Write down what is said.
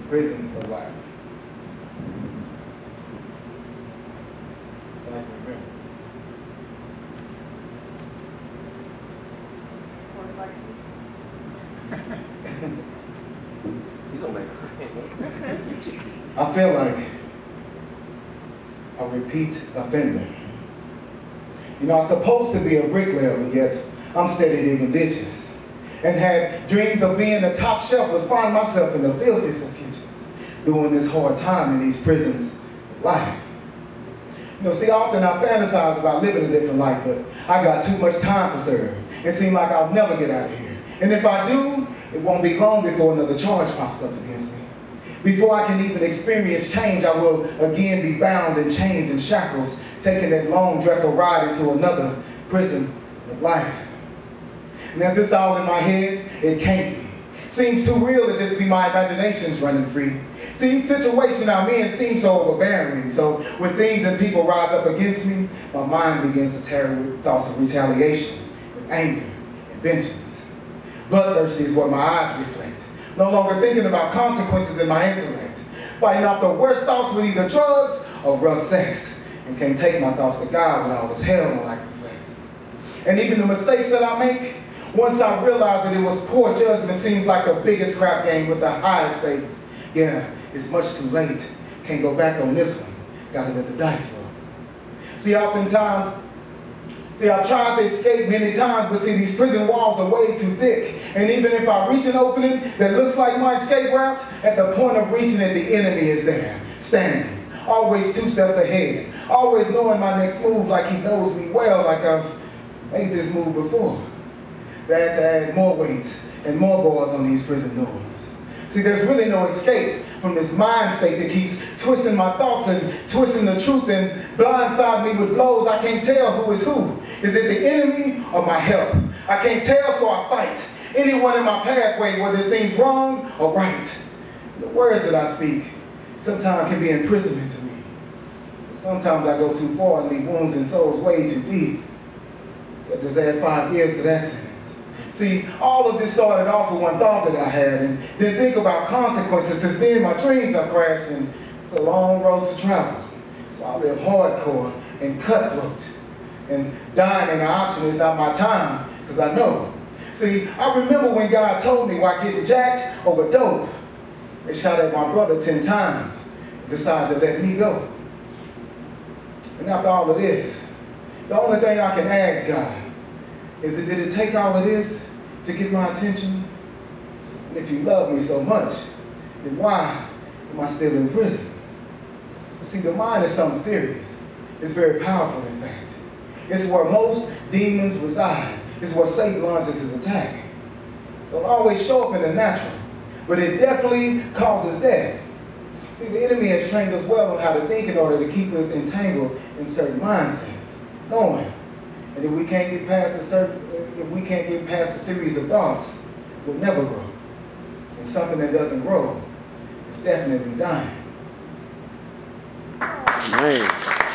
prisons of life. Like remember. He's gonna make I feel like a repeat offender. You know, I'm supposed to be a bricklayer, but yet I'm steady digging ditches. And had dreams of being a top chef, but find myself in the filthiest of kitchens, doing this hard time in these prisons of life. You know, see, often I fantasize about living a different life, but I got too much time to serve. It seems like I'll never get out of here. And if I do, it won't be long before another charge pops up against me. Before I can even experience change, I will again be bound in chains and shackles, taking that long, dreadful ride into another prison of life. And is this all in my head? It can't be. Seems too real to just be my imaginations running free. See, each situation I'm in seems so overbearing. So when things and people rise up against me, my mind begins to tear with thoughts of retaliation, with anger and vengeance. Bloodthirsty is what my eyes reflect. No longer thinking about consequences in my intellect. Fighting off the worst thoughts with either drugs or rough sex. And can't take my thoughts to God when all was hell my life reflects. And even the mistakes that I make, once I realize that it was poor judgment, seems like the biggest crap game with the highest stakes. Yeah, it's much too late. Can't go back on this one. Gotta let the dice roll. See, oftentimes, I've tried to escape many times, but see, these prison walls are way too thick. And even if I reach an opening that looks like my escape route, at the point of reaching it, the enemy is there, standing, always 2 steps ahead, always knowing my next move like he knows me well, like I've made this move before. They had to add more weights and more bars on these prison doors. See, there's really no escape from this mind state that keeps twisting my thoughts and twisting the truth and blindside me with blows. I can't tell who is who. Is it the enemy or my help? I can't tell, so I fight anyone in my pathway, whether it seems wrong or right. The words that I speak sometimes can be imprisonment to me. Sometimes I go too far and leave wounds and souls way too deep. But just add 5 years to that sentence. See, all of this started off with one thought that I had, and then think about consequences. Since then, my dreams have crashed, and it's a long road to travel. So I live hardcore and cutthroat. And dying ain't an option, it's not my time, because I know. See, I remember when God told me why getting jacked over dope. They shot at my brother 10 times and decided to let me go. And after all of this, the only thing I can ask God is, did it take all of this to get my attention? And if you love me so much, then why am I still in prison? See, the mind is something serious. It's very powerful, in fact. It's where most demons reside. It's where Satan launches his attack. It don't always show up in the natural, but it definitely causes death. See, the enemy has trained us well on how to think in order to keep us entangled in certain mindsets, knowing that if we can't get past a series of thoughts, we'll never grow. And something that doesn't grow is definitely dying. Man.